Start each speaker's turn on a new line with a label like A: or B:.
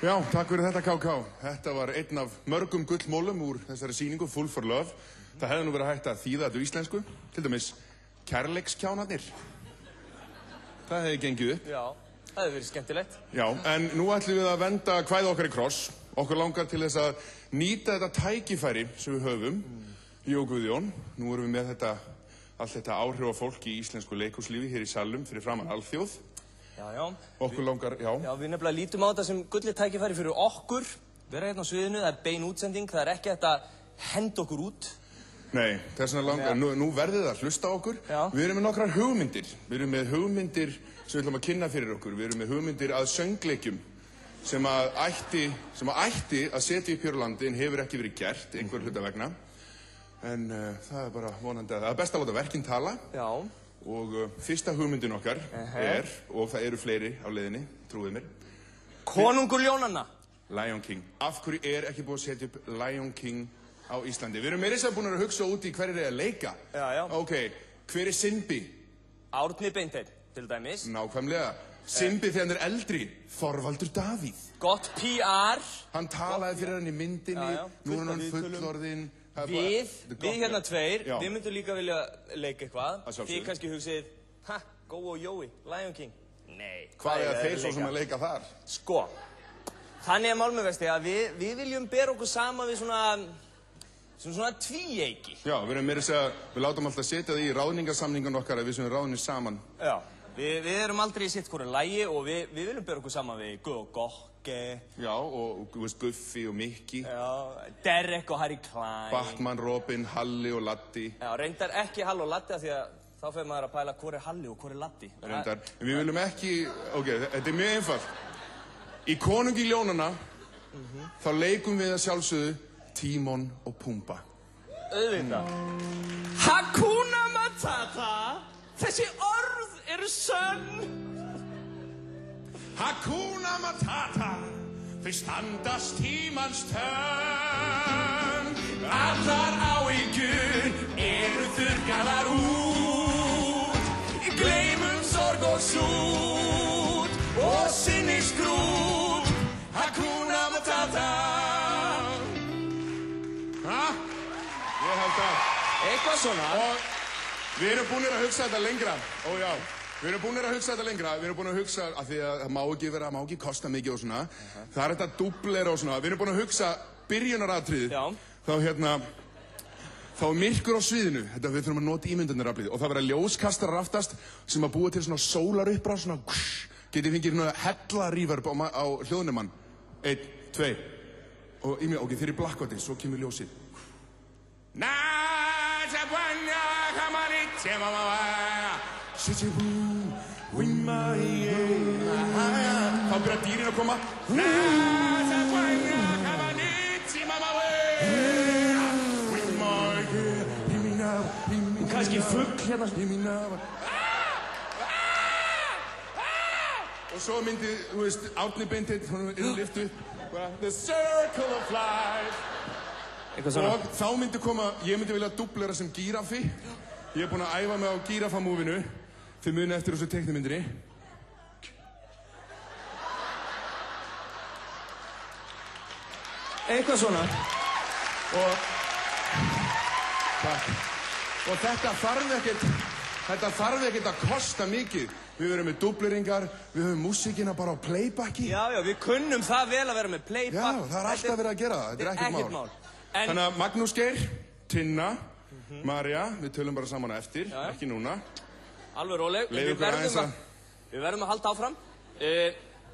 A: Já, takk fyrir þetta KK. Þetta var einn af mörgum gullmólum úr þessari sýningu Full for Love. Það hefði nú verið hægt að þýða þetta á íslensku. Til dæmis, kærleikskjánarnir. Það hefði gengið upp.
B: Já, það hefði verið skemmtilegt.
A: Já, en nú ætlum við að venda kvæði okkar í kross. Okkur langar til þess að nýta þetta tækifæri sem við höfum. Ég og Guðjón, nú erum við með allt þetta áhrifafólk í íslensku leikhúslífi hér í salnum fyrir framan alþjóð.
B: Já, já.
A: Okkur langar, já.
B: Já, við nefnilega lítum á þetta sem gullið tækifæri fyrir okkur. Vera hérna á sviðinu, það er bein útsending, það er ekki hægt að henda okkur út.
A: Nei, þess vegna langar, nú verðið það að hlusta á okkur.
B: Já.
A: Við erum með nokkrar hugmyndir. Við erum með hugmyndir sem við ætlum að kynna fyrir okkur. Við erum með hugmyndir að söngleikjum sem ætti að setja upp hér á landi en hefur ekki verið gert einhver hluta vegna. En það er bara vonandi að það er best að láta verkin tala.
B: Já.
A: Og fyrsta hugmyndin okkar er, og það eru fleiri á leiðinni, trúið mér.
B: Konungur ljónanna.
A: Lion King. Af hverju er ekki búið að setja upp Lion King á Íslandi? Við erum meira þess að búin að hugsa út í hverju er að leika.
B: Já, já.
A: Ok, hver er Simbi?
B: Árni Beinteinn, til dæmis.
A: Nákvæmlega. Simbi þegar hann er eldri. Þorvaldur Davíð.
B: Gott PR.
A: Hann talaði fyrir hann í myndinni.
B: Já, já.
A: Nú er hann fullorðinn.
B: Við hérna tveir, við myndum líka vilja leika eitthvað. Þið kannski hugsið, Gói og Jói, Lion King. Nei.
A: Hvað er þeir svo sem að leika þar?
B: Sko, þannig er mál með vexti að við viljum bera okkur saman við svona tvíeiki.
A: Já, við látum alltaf setja það í ráðningarsamningan okkar að við sem ráðnir saman.
B: Já, við erum aldrei í sitt hvori lægi og við viljum bera okkur saman við Guð og Gokke.
A: Já, og Guffi og Mikki.
B: Já, Derek og Harry Klein.
A: Batman, Robin, Halli og Latti.
B: Já, reyndar ekki Halli og Latti af því að þá fer maður að pæla hvor er Halli og hvor er Latti.
A: Reyndar, en við viljum ekki, ok, þetta er mjög einfalt. Í Konungi ljónanna, þá leikum við að sjálfsögðu Tímon og Pumba.
B: Auðvitað. Hakuna Matata, þessi orð eru sönn.
A: Hakuna Matata, þau standast tímans tönn. Allar áhyggjur eru þurrkaðar út. Gleymum sorg og sút og sinni skrút. Hakuna Matata. Ég held að.
B: Eitthvað svona.
A: Og við erum búinir að hugsa þetta lengra. Ó já. Við erum búin að hugsa þetta lengra, við erum búin að hugsa að því að það má ekki kosta mikið og svona. Það er þetta dúblera og svona. Við erum búin að hugsa byrjunaratriðið. Þá er myrkur á sviðinu. Við þurfum að nota ímyndunaraflið. Og það verða ljóskastarar aftast sem að búa til svona sólaruppbrá, svona getið fengið svona hella reverb á hljóðnumann. 1, 2. Og ok, þeir eru í blackouti, svo kemur ljósið. Þá byrja dýrin að koma.
B: Kannski fugl hérna.
A: Og svo myndi, þú veist, Árni Beinteinn, hún er lyftu. The circle of life. Og þá myndi koma, ég myndi vilja dúblera sem gíraffi. Ég er búinn að æfa mig á gíraffamúfinu. Þið muni eftir þessu teiknimyndinni.
B: Eitthvað svona.
A: Og þetta þarf ekkert að kosta mikið. Við verum með dúbleringar, við höfum músíkina bara á playbacki.
B: Já, við kunnum það vel að vera með playback.
A: Já, það er alltaf verið að gera það. Þetta er ekkert mál. Þannig að Magnús Geir, Tinna, Marja, við tölum bara saman eftir, ekki núna.
B: Alveg róleg. Við verðum að halda áfram.